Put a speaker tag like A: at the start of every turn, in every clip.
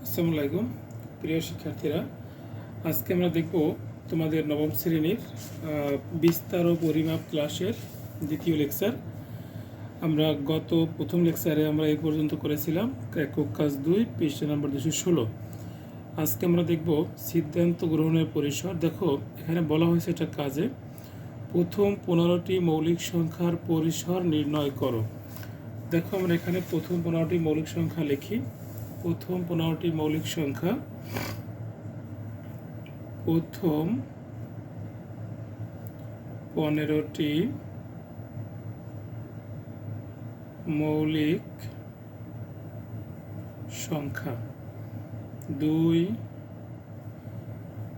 A: আসসালামু আলাইকুম প্রিয় শিক্ষার্থীরা, আজকে আমরা দেখব তোমাদের নবম শ্রেণীর বিস্তার ও পরিমাপ ক্লাসের দ্বিতীয় লেকচার। আমরা গত প্রথম লেকচারে আমরা এই পর্যন্ত করেছিলাম একক কাজ 2 পৃষ্ঠা নম্বর 216। আজকে আমরা দেখব সিদ্ধান্ত গ্রহণের পরিসর। দেখো এখানে বলা হয়েছে একটা কাজে প্রথম 15টি মৌলিক সংখ্যার পরিসর নির্ণয় করো। দেখো আমরা এখানে প্রথম 15টি মৌলিক সংখ্যা লিখি। প্রথম 15টি মৌলিক সংখ্যা, প্রথম 15টি মৌলিক সংখ্যা 2,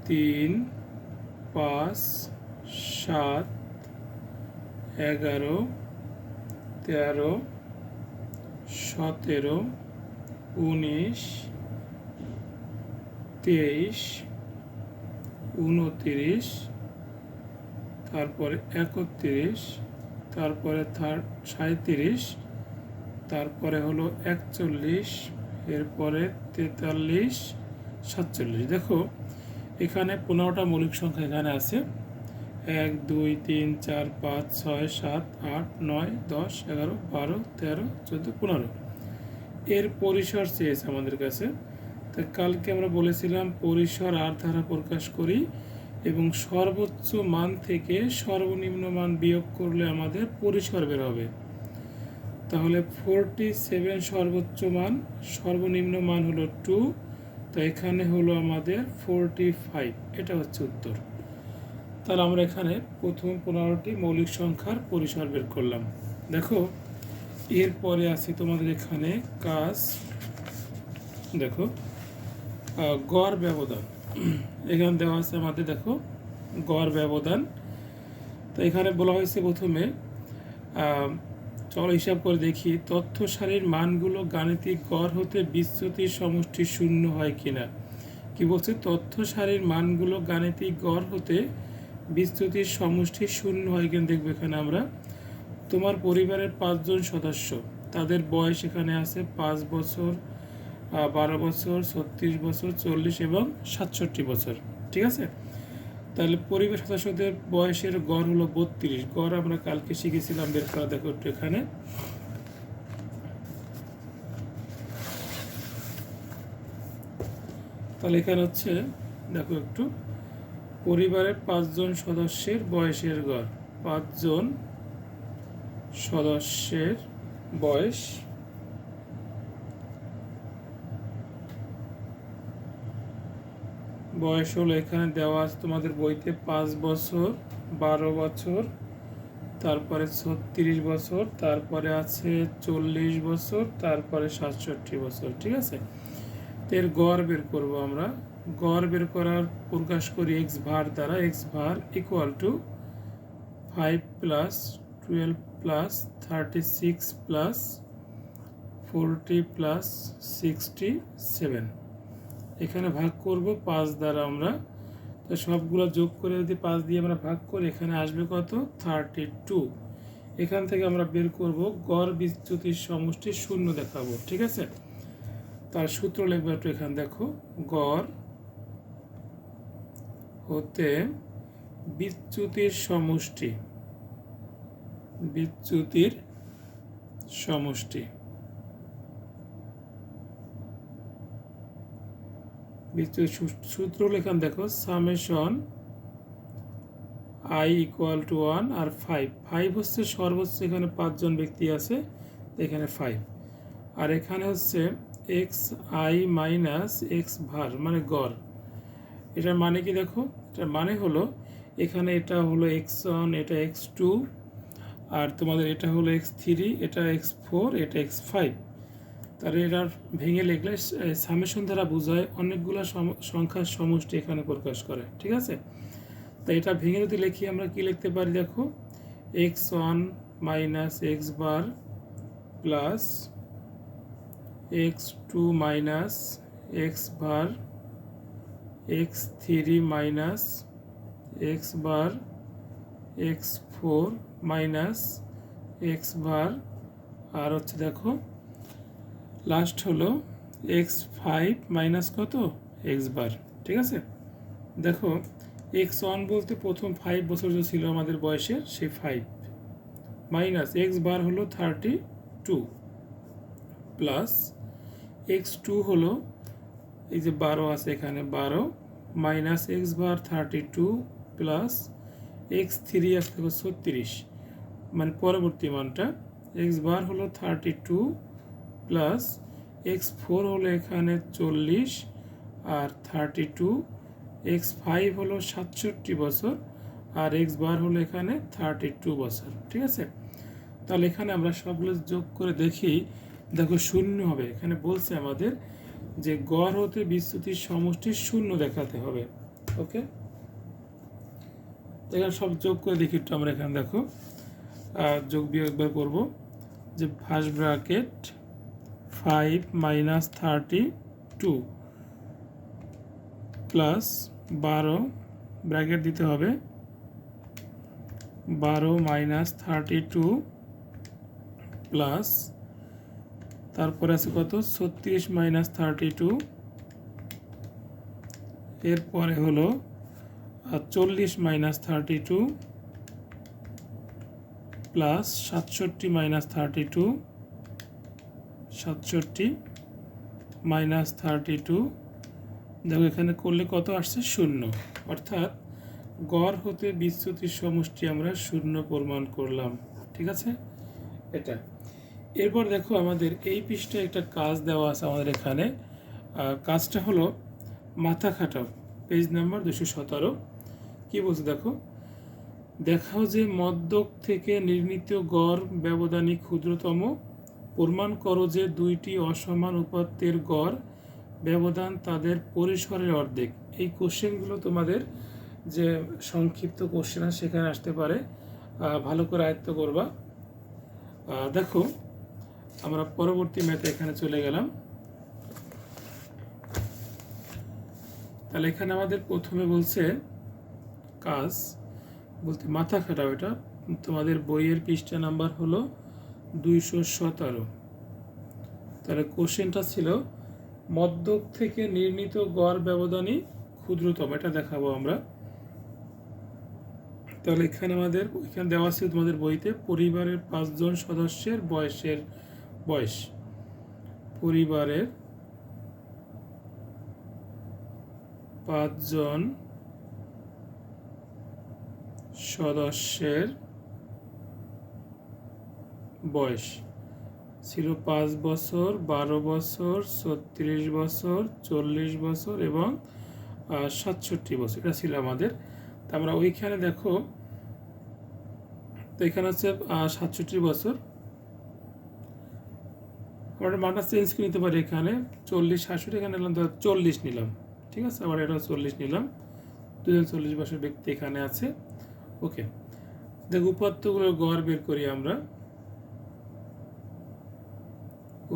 A: 3, 5, 7, 11, 13, 17, 19, 23, 29, তারপরে 31, তারপরে 37, তারপরে হলো 41, এরপরে 43, 47। দেখো এখানে 15টা মৌলিক সংখ্যা এখানে আছে। 1, 2, 3, 4, 5, 6, 7, 8, 9, 10, 11, 12, 13, 14, 15 এর পরিসর চেয়েছে আমাদের কাছে। তো কালকে আমরা বলেছিলাম পরিসর আর দ্বারা প্রকাশ করি এবং সর্বোচ্চ মান থেকে সর্বনিম্ন মান বিয়োগ করলে আমাদের পরিসর বের হবে। তাহলে 47 সর্বোচ্চ মান, সর্বনিম্ন মান হলো 2, তো এখানে হলো আমাদের 45। এটা হচ্ছে উত্তর। তাহলে আমরা এখানে প্রথম 15টি মৌলিক সংখ্যার পরিসর বের করলাম। দেখো এরপরে আছে তোমাদের এখানে কাজ, দেখো গড় ব্যবধান এখানে দেওয়া আছে আমাদের। দেখো গড় ব্যবধান, তো এখানে বলা হয়েছে প্রথমে চলো হিসাব করে দেখি তথ্য সারির মানগুলো গাণিতিক গড় হতে বিচ্যুতির সমষ্টি শূন্য হয় কিনা। কি বলছে? তথ্য সারির মানগুলো গাণিতিক গড় হতে বিচ্যুতির সমষ্টি শূন্য হয় কিনা দেখবো। এখানে আমরা তোমার পরিবারের 5 জন সদস্য, তাদের বয়স এখানে আছে 5 বছর, 12 বছর, 36 বছর, 40 এবং 67 বছর। ঠিক আছে, তাহলে পরিবার সদস্যদের বয়সের গড় হলো 32। গড় আমরা কালকে শিখেছিলাম বের করা। দেখো একটু এখানে তাহলে এখানে হচ্ছে দেখো একটু পরিবারের 5 জন সদস্যের বয়সের গড়, 5 জন সদস্যের বয়স হলো এখানে দেওয়া আছে তোমাদের বইতে 5 বছর, 12 বছর, তারপরে 36 বছর, তারপরে আছে 40 বছর, তারপরে 67 বছর। ঠিক আছে, এর গড় বের করব আমরা। গড় বের করার প্রকাশ করি এক্স ভার দ্বারা। এক্স ভার equal to 5 plus 12 plus 36 plus 40 plus 67। এখানে ভাগ করব 5 দ্বারা আমরা। তো সবগুলো যোগ করে যদি 5 দিয়ে আমরা ভাগ করি এখানে আসবে কত? 32। এখান থেকে আমরা বের করব গড় বিচ্যুতির সমষ্টি শূন্য দেখাবো। ঠিক আছে, তার সূত্র লিখবো একটু এখানে। দেখো গড় হতে বিচ্যুতির সমষ্টি, বিচ্যুতির সমষ্টি, সূত্র লেখান। দেখো সামেশন i ইকুয়াল টু 1 আর 5 হচ্ছে সর্বোচ্চ, এখানে 5 জন ব্যক্তি আছে, এখানে 5। আর এখানে হচ্ছে এক্স আই মাইনাস এক্স ভার মানে গড়। এটার মানে কি? দেখো এটার মানে হলো এখানে এটা হলো x1, এটা x2, আর তোমাদের এটা হলো x3, এটা x4, এটা x5। তাহলে এটার ভেঙে লিখলে সামেশন দ্বারা বোঝায় অনেকগুলো সংখ্যার সমষ্টি এখানে প্রকাশ করে। ঠিক আছে, তাই এটা ভেঙে যদি লিখি আমরা কি লিখতে পারি? দেখো x1 minus x bar plus x2 minus x বার, x3 মাইনাস এক্স বার, x4 মাইনাস এক্স বার, আর হচ্ছে দেখো লাস্ট হলো x5 মাইনাস কত এক্স বার, ঠিক আছে। দেখো x1 বলতে প্রথম 5 বছর যে ছিল আমাদের বয়সের, সেই 5 মাইনাস এক্স বার হলো 32 প্লাস x2 হলো এই যে 12 আছে এখানে 12 মাইনাস এক্স বার 32 প্লাস x3 আসতে হবে 36, মানে পরবর্তী মানটা এক্স বার হলো 32 প্লাস x4 হলো এখানে 40 আর 32, x5 হলো 67 বছর আর এক্স বার হলো এখানে 32 বছর, ঠিক আছে। তাহলে এখানে আমরা সবগুলো যোগ করে দেখি, দেখো শূন্য হবে। এখানে বলছে আমাদের যে গড় হতে বিচ্যুতির সমষ্টি শূন্য দেখাতে হবে। ওকে, এখানে সব যোগ করে দেখি একটু আমরা। এখানে দেখো যোগ বিয়োগ একবার করবো, যে first bracket 5 minus 32 plus 12 bracket দিতে হবে 12 মাইনাস 32 প্লাস তারপরে আছে কত 36 মাইনাস 32, এরপরে হলো 40 মাইনাস 32 প্লাস 67 মাইনাস 32, 67 মাইনাস 32। দেখো এখানে করলে কত আসছে শূন্য, অর্থাৎ গড় হতে বিচ্যুতির সমষ্টি আমরা শূন্য প্রমাণ করলাম, ঠিক আছে এটা। এরপর দেখো আমাদের এই পৃষ্ঠায় একটা কাজ দেওয়া আছে আমাদের এখানে। কাজটা হলো মাথা খাটাও, পেজ নাম্বার 217। কি বলছে দেখো, দেখাও যে মধ্যক থেকে নির্ণীত গড় ব্যবধানই ক্ষুদ্রতম, প্রমাণ করো যে দুইটি অসমান উপাত্তের গড় ব্যবধান তাদের পরিসরের অর্ধেক। এই কোশ্চেনগুলো তোমাদের যে সংক্ষিপ্ত কোশ্চেন আছে সেখানে আসতে পারে, ভালো করে আয়ত্ত করবা। দেখো আমরা পরবর্তী ম্যাথে এখানে চলে গেলাম। তাহলে এখানে আমাদের প্রথমে বলছে কাজ বলতে মাথা খাটাও, এটা তোমাদের বইয়ের পৃষ্ঠা নাম্বার হলো 217। তাহলে কোশ্চেনটা ছিল মধ্যক থেকে নির্ণীত গড় ব্যবধানই ক্ষুদ্রতম, এটা দেখাবো আমরা। তাহলে এখানে আমাদের এখানে দেওয়া আছে তোমাদের বইতে পরিবারের 5 জন সদস্যের বয়স, পরিবারের 5 জন সদস্যের বয়স ছিল 5 বছর, 12 বছর, 36 বছর, 40 বছর এবং 67 বছর, এটা ছিল আমাদের। তা আমরা ওইখানে দেখো, তো এখানে হচ্ছে 67 বছর, আমরা মানটা চেঞ্জ করে নিতে পারি। এখানে 40 67 এখানে নিলাম 40 নিলাম, ঠিক আছে। আবার এটা 40 নিলাম, 240 বছর ব্যক্তি এখানে আছে। ওকে, দেখ উপাত্তগুলোর গড় বের করি আমরা।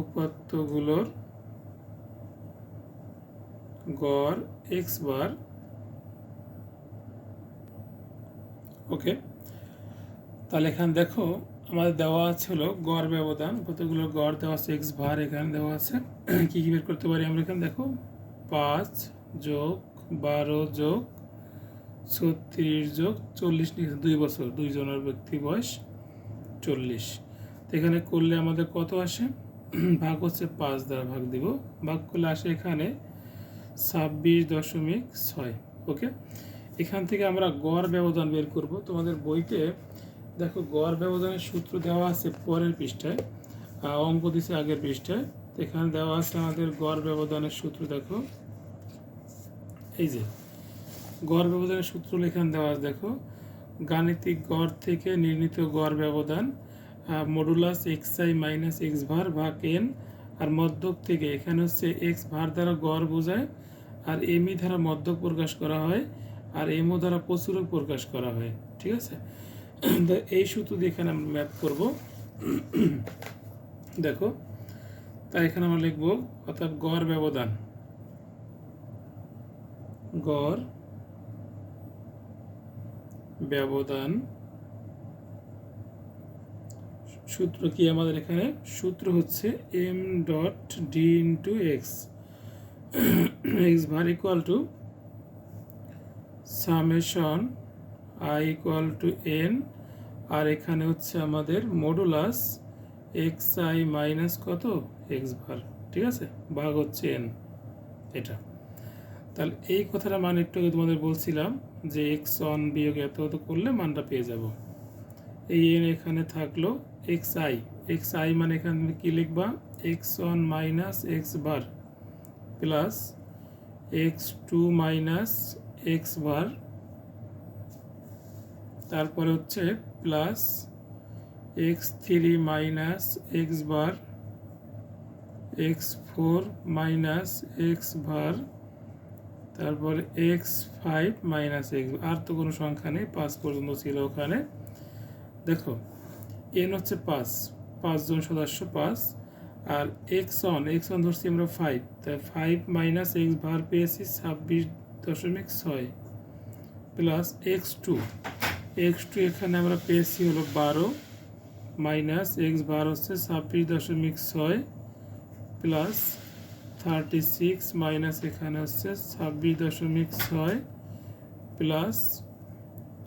A: উপাত্তগুলোর গড় এক্স বার, ওকে। তাহলে এখানে দেখো আমাদের দেওয়া ছিল গড় ব্যবধান, কতগুলো গড় দেওয়া আছে এক্স বার এখানে দেওয়া আছে। কি কি বের করতে পারি আমরা এখানে দেখো, 5 যোগ 12 যোগ 36 যোগ 40 নিয়ে 2 বছর, 2 জনের ব্যক্তি বয়স 40। তো এখানে করলে আমাদের কত আসে, ভাগ হচ্ছে 5 দ্বারা ভাগ দিব, ভাগ করলে আসে এখানে 26.6। ওকে, এখান থেকে আমরা গড় ব্যবধান বের করব। তোমাদের বইতে দেখো গড় ব্যবধানের সূত্র দেওয়া আছে পরের পৃষ্ঠায়, অঙ্ক দিছে আগের পৃষ্ঠায়। এখানে দেওয়া আছে আমাদের গড় ব্যবধানের সূত্র। দেখো এই যে গড় ব্যবধানের সূত্র এখানে দেওয়া আছে, দেখো গাণিতিক গড় থেকে নির্ণীত গড় ব্যবধান modulus x i minus x ভার ভাগ এন, আর মধ্যক থেকে এখানে হচ্ছে এক্স ভার দ্বারা গড় বোঝায়, আর এমই দ্বারা মধ্যক প্রকাশ করা হয়, আর এমও দ্বারা প্রচুরক প্রকাশ করা হয়, ঠিক আছে। এই সূত্র দিয়ে এখানে আমরা ম্যাথ করব। দেখো তাই এখানে আমরা লিখব, অর্থাৎ গড় ব্যবধান সূত্র কি আমাদের এখানে? সূত্র হচ্ছে M dot D into x, x bar equal to summation i equal to n, আর এখানে হচ্ছে আমাদের মডুলাস এক্স আই মাইনাস কত এক্স বার, ঠিক আছে, ভাগ হচ্ছে এন। এটা তাহলে এই কথাটা মানে একটু আগে তোমাদের বলছিলাম যে এক্স অন বিয়োগ এত করলে মানটা পেয়ে যাব। এই এন এখানে থাকলো এক্স আই মানে এখানে তুমি কী লিখবা? X one minus x bar plus x two minus x bar, তারপরে হচ্ছে plus x three minus x bar, x four minus x bar, তারপর এক্স ফাইভ মাইনাস এক্স, আর তো কোনো সংখ্যা নেই, 5 পর্যন্ত ছিল ওখানে। দেখো এন হচ্ছে 5 জন সদস্য 5, আর এক্স অন ধরছি আমরা 5, তাই 5 মাইনাস এক্স বার পেয়েছি 26.6 প্লাস এক্স টু এখানে আমরা পেয়েছি হলো 12 মাইনাস এক্স বার হচ্ছে 26.6 প্লাস 36 মাইনাস এখানে হচ্ছে 26.6 প্লাস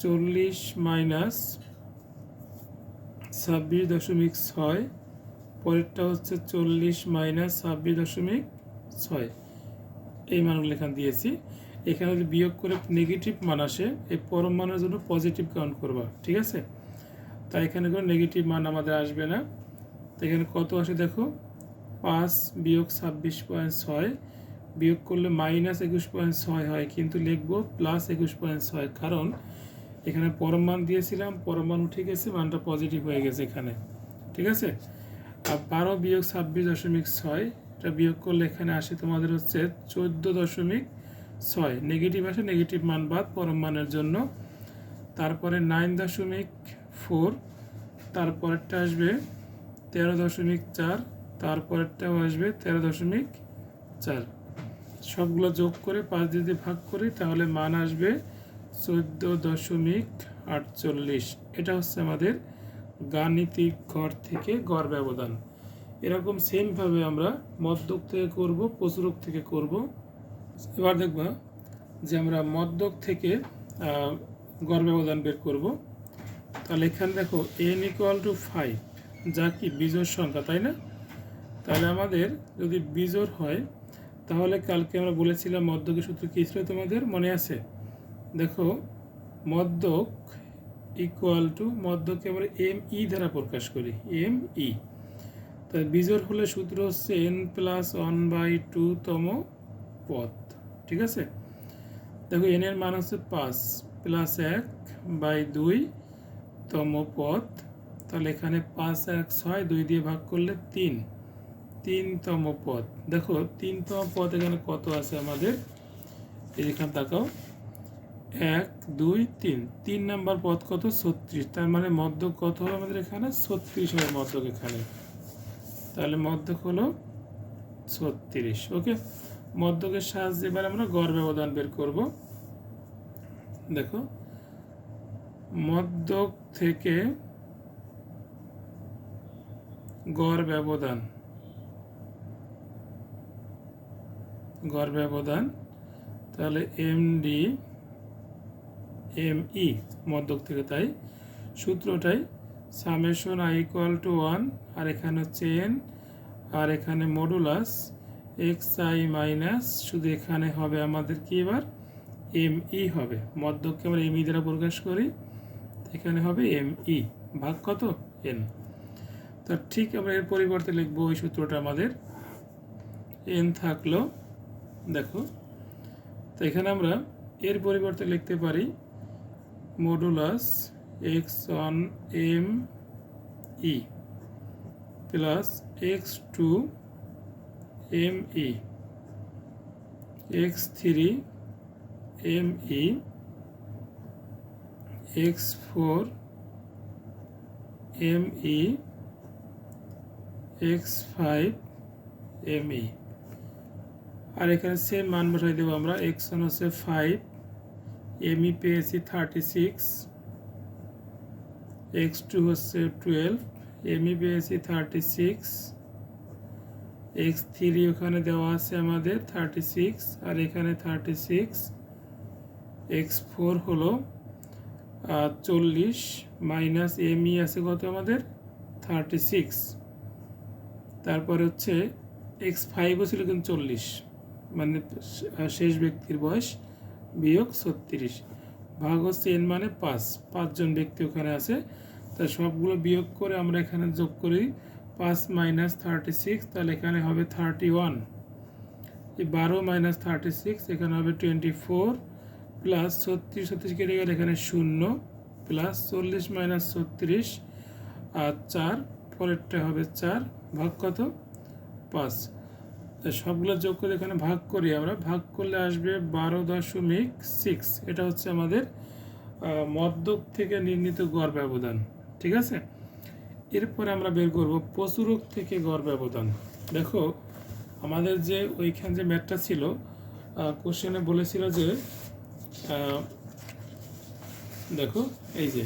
A: 40 মাইনাস 26.6, পরেরটা হচ্ছে 40 মাইনাস 26.6। এই মানগুলো এখানে দিয়েছি। এখানে যদি বিয়োগ করে নেগেটিভ মান আসে, এই পরম মানের জন্য পজিটিভ কাউন্ট করবা, ঠিক আছে? তাই এখানে কোনো নেগেটিভ মান আমাদের আসবে না। তো এখানে কত আসে দেখো, 5 বিয়োগ 26.6 বিয়োগ করলে মাইনাস 21.6 হয়, কিন্তু লিখবো প্লাস 21.6, কারণ এখানে পরম মান দিয়েছিলাম, পরম মান উঠে গেছে, মানটা পজিটিভ হয়ে গেছে এখানে, ঠিক আছে? আর 12 বিয়োগ 26.6 এটা বিয়োগ করলে এখানে আসে তোমাদের হচ্ছে 14.6, নেগেটিভ আসে, নেগেটিভ মান বাদ পরম মানের জন্য। তারপরে 9.4, তারপরেরটা আসবে 13.4, তারপরেরটাও আসবে 13.4, সবগুলো যোগ করে 5 দিয়ে ভাগ করি তাহলে মান আসবে 14.48। এটা হচ্ছে আমাদের গাণিতিক ঘর থেকে গড় ব্যবধান। এরকম সেমভাবে আমরা মধ্যক থেকে করব, প্রচুরক থেকে করব। এবার দেখবা যে আমরা মধ্যক থেকে গড় ব্যবধান বের করব। তাহলে এখানে দেখো n ইকুয়াল টু 5, যা কি বিজোড় সংখ্যা, তাই না? তাহলে আমাদের যদি বিজোড় হয়, তাহলে কালকে আমরা বলেছিলাম মধ্যকের সূত্র কী ছিল, তোমাদের মনে আছে? দেখো মধ্যক ইকুয়াল টু, মধ্যকে আমরা এম ই দ্বারা প্রকাশ করি, এম ই। তাই বিজোড় হলে সূত্র হচ্ছে n প্লাস 1/2 তম পদ, ঠিক আছে? দেখো n এর মান হচ্ছে 5 প্লাস 1/2 তম পদ, তাহলে এখানে 5 1 6, 2 দিয়ে ভাগ করলে 3 তম পদ। দেখো 3 তম পদ এখানে কত আছে আমাদের, এখানে তাকাও 1 2 3 নাম্বার পদ কত 36, তার মানে মধ্যক কত হবে আমাদের এখানে 36 হবে মধ্যক এখানে, তাহলে মধ্যক হলো 36। ওকে, মধ্যকের সাহায্যে এবার আমরা গড় ব্যবধান বের করব। দেখো মধ্যক থেকে গড় ব্যবধান তাহলে এমডি এমই মধ্যক থেকে, তাই সূত্রটাই সামেশন আই ইকুয়াল টু 1, আর এখানে হচ্ছে এন, আর এখানে মডুলাস এক্স আই মাইনাস, শুধু এখানে হবে আমাদের কি এবার এমই হবে, মধ্যককে আমরা এমই দ্বারা প্রকাশ করি, এখানে হবে এমই ভাগ কত এন। তা ঠিক আমরা এর পরিবর্তে লিখবো ওই সূত্রটা, আমাদের এন থাকলো, দেখো তো এখানে আমরা এর পরিবর্তে লিখতে পারি modulus x one M E plus x two M E, x three M E, x four M E, x five M E. আর এখানে সেম মান বসাই দেবো আমরা, এক্স ওয়ান হচ্ছে 5, এম ই পেয়েছি 36, এক্স টু হচ্ছে 12, এমই পেয়েছি 36, x3 ওখানে দেওয়া আছে আমাদের 36 আর এখানে 36, x4 হলো 40 মাইনাস এমই আছে কত আমাদের 36, তারপরে হচ্ছে x5ও ছিল কিন্তু 40, মানে শেষ ব্যক্তির বয়স বিয়োগ 36 ভাগ হচ্ছে n মানে 5জন ব্যক্তি ওখানে আছে। তা সবগুলো বিয়োগ করে আমরা এখানে যোগ করি 5 মাইনাস 36, তাহলে এখানে হবে 31, এই 12 মাইনাস 36 এখানে হবে 24 প্লাস 36 কেটে গেলে এখানে 0 প্লাস 40 মাইনাস 36 আর 4, পরেরটা হবে 4 ভাগ কত 5। সবগুলো যোগ করে এখানে ভাগ করি, আমরা ভাগ করলে আসবে 12.6, এটা হচ্ছে আমাদের মধ্যক থেকে নির্ণীত গড় ব্যবধান। ঠিক আছে, এরপরে আমরা বের করব প্রচুরক থেকে গড় ব্যবধান। দেখো আমাদের যে ওইখানে যে ম্যাথটা ছিল, কোশ্চেনে বলেছিল যে দেখো এই যে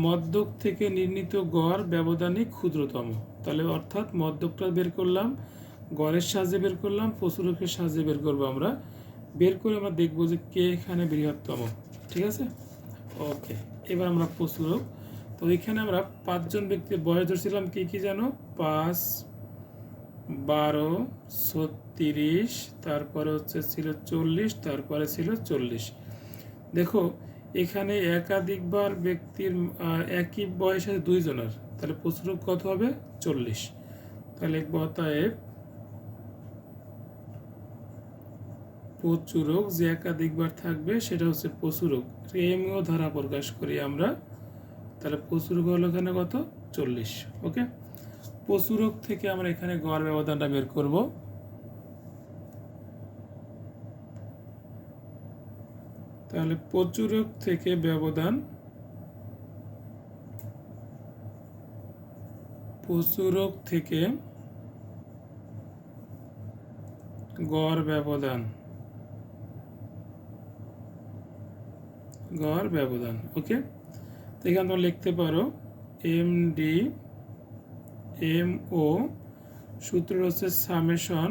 A: মধ্যক থেকে নির্ণীত গড় ব্যবধানই ক্ষুদ্রতম, তাহলে অর্থাৎ মধ্যকটা বের করলাম, গড়ের সাহায্যে বের করলাম, প্রচুরকের সাহায্যে বের করবো আমরা, বের করে আমরা দেখবো যে কে এখানে বৃহত্তম। ঠিক আছে, ওকে, এবার আমরা প্রচুরক, তো এখানে আমরা 5জন ব্যক্তির বয়স ধরছিলাম কি কি জানো, 5, 12, 36, তারপরে হচ্ছে ছিল 40, তারপরে ছিল 40। দেখো এখানে একাধিকবার ব্যক্তির একই বয়স আছে 2 জনের, তাহলে প্রচুরক কত হবে 40, তাহলে অতএব প্রচুরক যে একাধিকবার থাকবে সেটা হচ্ছে প্রচুরক, এমও ধারা প্রকাশ করি আমরা, তাহলে প্রচুরক হলো এখানে কত 40। ওকে, প্রচুরক থেকে আমরা এখানে গড় ব্যবধানটা বের করব। তাহলে প্রচুরক থেকে ব্যবধান, প্রচুরক থেকে গড় ব্যবধান, গড় ব্যবধান। ওকে, তো এখানে তোমরা লিখতে পারো এম ডি এম ও, সূত্র হচ্ছে সামেশন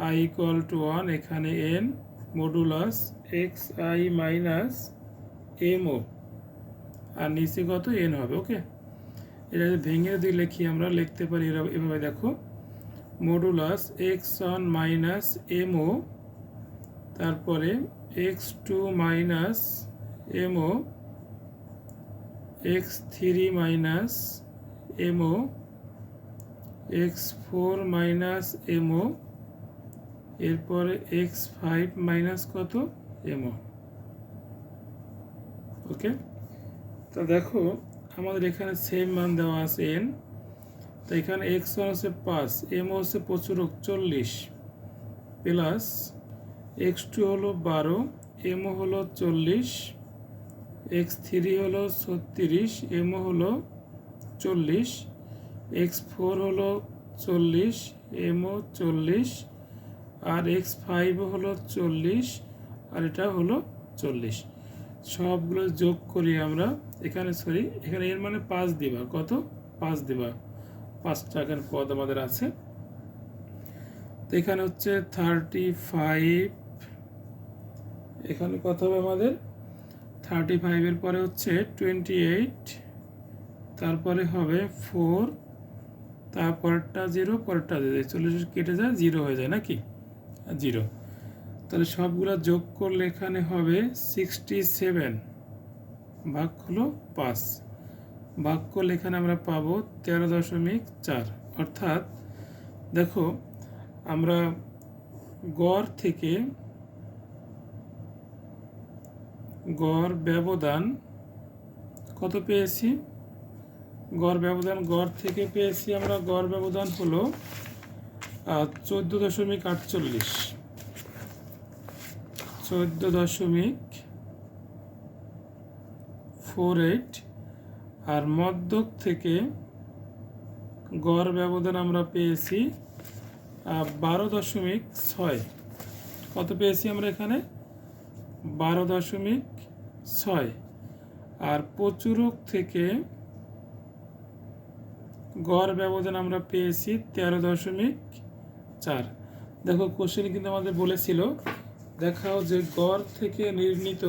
A: আই ইকুয়াল টু 1, এখানে n modulus x i minus M O, আর নিচে কত এন হবে। ওকে, এটা যদি ভেঙে যদি লিখি আমরা লিখতে পারি এভাবে, দেখো modulus x one minus M o, তারপরে x2 minus m o, x3 minus m o, x4 minus m o, এরপরে x5 মাইনাস কত এমও। ওকে, তো দেখো আমাদের এখানে সেম মান দেওয়া আছে n, তো এখানে x1 হচ্ছে 5, এমও হচ্ছে প্রচুরক 40, প্লাস x2 হলো 12, এমও হলো 40, x3 হলো 36, এমও হলো 40, x4 হলো 40, এমও 40, আর x5 হলো 40, আর এটা হলো 40। সবগুলো যোগ করি আমরা, এখানে এখানে এর মানে 5 দিবা, কত 5 দিবা, 5টা এখানে পদ আমাদের আছে। তো এখানে হচ্ছে 35, এখানে কত হবে আমাদের 35 এর পরে হচ্ছে 28, তারপরে হবে 4, তারপরটা 0, পরেরটা 40 কেটে যায় 0 হয়ে যায় নাকি 0, তাহলে সবগুলো যোগ করলে এখানে হবে 67 ভাগ হলো 5, ভাগ করলে এখানে আমরা পাবো 13.4। অর্থাৎ দেখো আমরা গড় থেকে গড় ব্যবধান কত পেয়েছি, গড় ব্যবধান গড় থেকে পেয়েছি আমরা, গড় ব্যবধান হলো 14.48, 14.48, আর মধ্যক থেকে গড় ব্যবধান আমরা পেয়েছি 12.6, কত পেয়েছি আমরা এখানে 12.6, আর প্রচুরক থেকে গড় ব্যবধান আমরা পেয়েছি 13.4। দেখো কোশ্চেন কিন্তু আমাদের বলেছিল দেখাও যে গড় থেকে নির্ণীত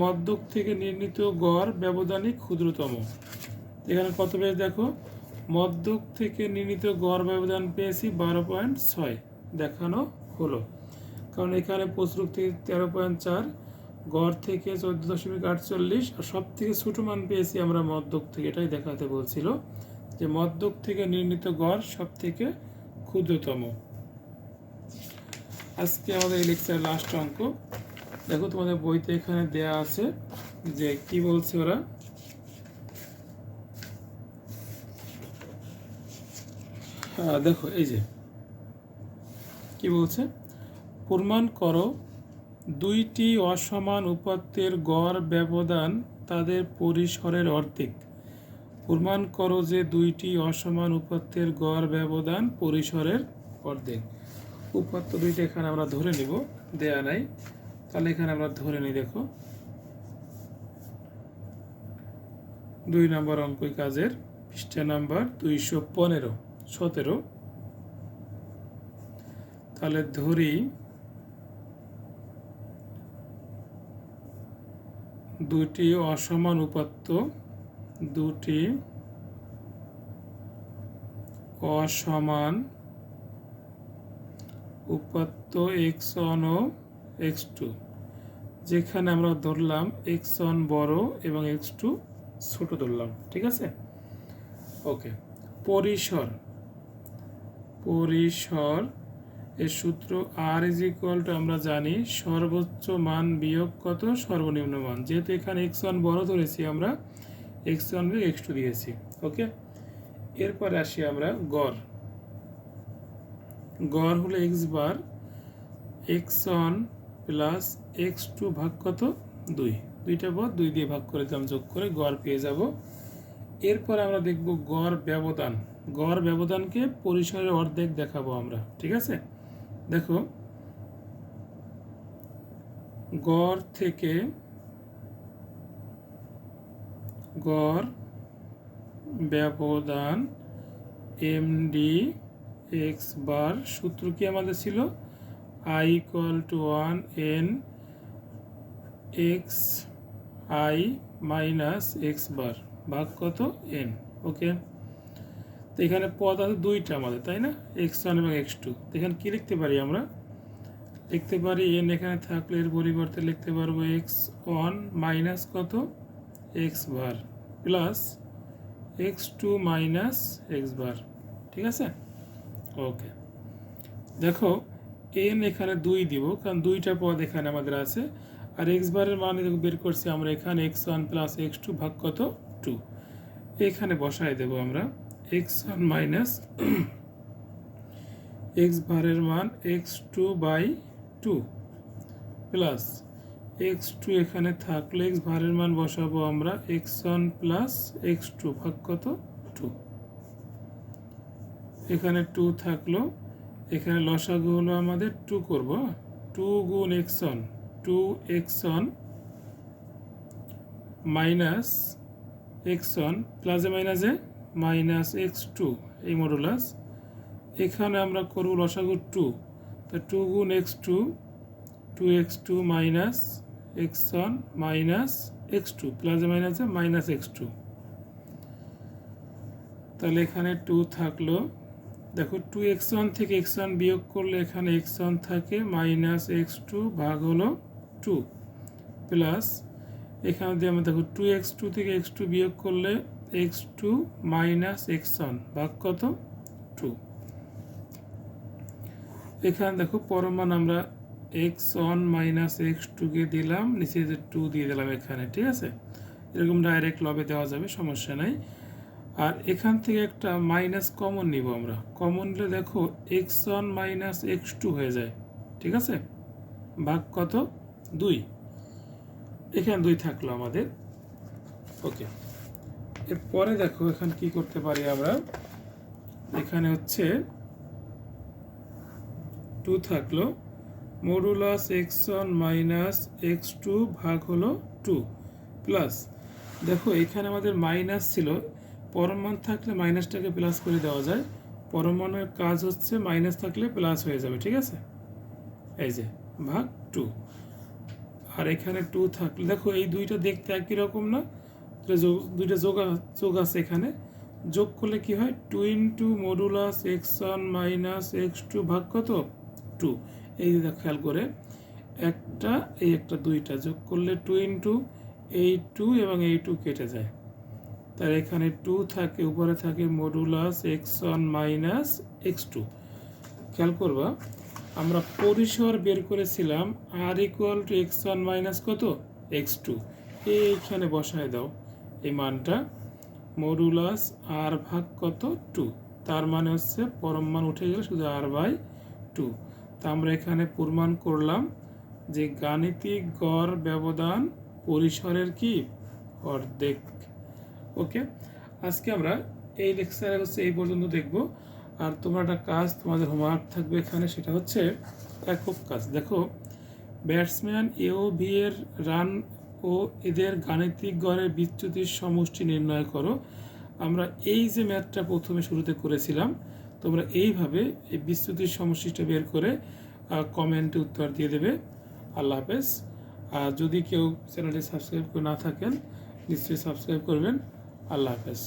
A: মধ্যক থেকে নির্ণীত গড় ব্যবধানই ক্ষুদ্রতম। এখানে কত পেয়েছি দেখো, মধ্যক থেকে নির্ণীত গড় ব্যবধান পেয়েছি 12.6 দেখানো হলো। কারণ এখানে প্রশ্রুক থেকে 13.4, গড় থেকে 14.48 আর সব থেকে ছোট মান পেয়েছি আমরা মধ্যক থেকে। এটাই দেখাতে বলছিল যে মধ্যক থেকে নির্ণীত গড় সব থেকে ক্ষুদ্রতম। আজকে আমাদের এই লেকচারের লাস্ট অঙ্ক। দেখো তোমাদের বইতে এখানে দেয়া আছে যে কি বলছে ওরা। দেখো এই যে কি বলছে, প্রমাণ করো দুইটি অসমান উপাত্তের গড় ব্যবধান তাদের পরিসরের অর্ধেক। প্রমাণ করো যে দুইটি অসমান উপাত্তের গড় ব্যবধান পরিসরের অর্ধেক। উপাত্ত দুইটা এখানে আমরা ধরে নিব, দেয়া নাই, তাহলে এখানে আমরা ধরে নিই। দেখো 2 নম্বর অঙ্ক কাজের পৃষ্ঠা নাম্বার 217। তাহলে ধরি দুটি অসমান উপাত্ত, দুটি অসমান উপাত্ত x1 ও x2, যেখানে আমরা ধরলাম x1 বড় এবং x2 ছোট ধরলাম। ঠিক আছে, ওকে। পরিসর, পরিসর এর সূত্র r = আমরা জানি সর্বোচ্চ মান বিয়োগ কত সর্বনিম্ন মান। যেহেতু এখানে x1 বড় ধরেছি আমরা x1 বিয়োগ x2 দিয়েছি। ওকে, এরপরে আসি আমরা গড়। গড় হলো x বার x1 প্লাস x2 ভাগ কত 2, দুইটা পদ 2 দিয়ে ভাগ করে দিলাম, যোগ করে গড় পেয়ে যাব। এরপর আমরা দেখব গড় ব্যবধান। গড় ব্যবধানকে পরিসরের অর্ধেক দেখাবো আমরা। ঠিক আছে, দেখো গড় থেকে গড় ব্যবধান md x বার, সূত্র কি আমাদের ছিল I = 1 n x I minus x বার ভাগ কত n। ওকে, তো এখানে পদ আছে দুইটা আমাদের, তাই না, x1 এবং x2। তো এখানে কি লিখতে পারি আমরা, লিখতে পারি n এখানে থাকলে এর পরিবর্তে লিখতে পারবো x1 মাইনাস কত x বার প্লাস x2 মাইনাস x বার। ঠিক আছে, ওকে। দেখো n এখানে 2 দিব, কারণ দুইটা পদ এখানে আমাদের আছে। আর x বারের মান বের করছি আমরা এখানে x1 প্লাস x2 ভাগ কত 2, এখানে বসাই দেব আমরা x1 মাইনাস x বারের মান x2/2 প্লাস x2 এখানে থাকলে x বারের মান বসাবো আমরা x1 প্লাস x2 ভাগ কত 2, এখানে 2 থাকলো, এখানে লসাগু হলো আমাদের 2 করব, 2 গুণ x1 2x1 মাইনাস x1 প্লাসে মাইনাসে মাইনাস x2 এই মডুলাস, এখানে আমরা করব লসাগু 2, তো 2 গুণ x2 2x2 minus x1 minus x2 প্লাসে মাইনাসে মাইনাস x2, তাহলে এখানে 2 থাকলো। দেখো 2x1 থেকে x1 বিয়োগ করলে এখানে x1 থাকে মাইনাস x2 ভাগ হলো 2 প্লাস এখানে দিয়ে আমরা দেখো 2x2 থেকে x2 বিয়োগ করলে x2 মাইনাস x1 ভাগ কত 2। এখানে দেখো পরমান আমরা x1 মাইনাস x2 কে দিলাম, নিচে যে 2 দিয়ে দিলাম এখানে। ঠিক আছে, এরকম ডাইরেক্ট লবে দেওয়া যাবে, সমস্যা নাই। আর এখান থেকে একটা মাইনাস কমন নিব আমরা, কমন নিলে দেখো x1 মাইনাস x2 হয়ে যায়। ঠিক আছে, ভাগ কত 2, এখানে 2 থাকলো আমাদের। ওকে, এরপরে দেখো এখানে কি করতে পারি আমরা, এখানে হচ্ছে 2 থাকলো মডুলাস x1 মাইনাস x2 ভাগ হলো 2 প্লাস, দেখো এখানে আমাদের মাইনাস ছিল, পরমাণ থাকলে মাইনাসটাকে প্লাস করে দেওয়া যায়, পরমাণুর কাজ হচ্ছে মাইনাস থাকলে প্লাস হয়ে যাবে, ঠিক আছে। এই যে ভাগ 2, আর এখানে 2 থাকলে দেখো এই দুইটা দেখতে একই রকম না, দুইটা যোগ আছে, এখানে যোগ করলে কি হয় 2 into modulus x1 minus x2 ভাগ কত 2। এই যে খেয়াল করে একটা এই একটা দুইটা যোগ করলে 2 ইন্টু এই 2 এবং এই 2 কেটে যায়, তার এখানে 2 থাকে, উপরে থাকে মডুলাস x1 মাইনাস x2। খেয়াল করবা আমরা পরিসর বের করেছিলাম r equal to x1 minus কত x2, এইখানে বসায় দাও এই মানটা, মডুলাস r ভাগ কত 2, তার মানে হচ্ছে পরম মান উঠে গেলে শুধু r বাই 2। তা আমরা এখানে প্রমাণ করলাম যে গাণিতিক গড় ব্যবধান পরিসরের কি অর্ধেক। ওকে, আজকে আমরা এই লেকচারে হচ্ছে এই পর্যন্ত দেখব। আর তোমরা একটা কাজ, তোমাদের হোমওয়ার্ক থাকবে এখানে, সেটা হচ্ছে একক কাজ। দেখো ব্যাটসম্যান এ ও বি এর রান ও এদের গাণিতিক গড়ের বিচ্যুতির সমষ্টি নির্ণয় করো। আমরা এই যে ম্যাথটা প্রথমে শুরুতে করেছিলাম, তোমরা এইভাবে এই বিচ্যুতির সমষ্টিটা বের করে কমেন্টে উত্তর দিয়ে দেবে। আল্লাহ হাফেজ। আর যদি কেউ চ্যানেলটি সাবস্ক্রাইব করে না থাকেন নিশ্চয়ই সাবস্ক্রাইব করবেন। আল্লাহ হাফেজ।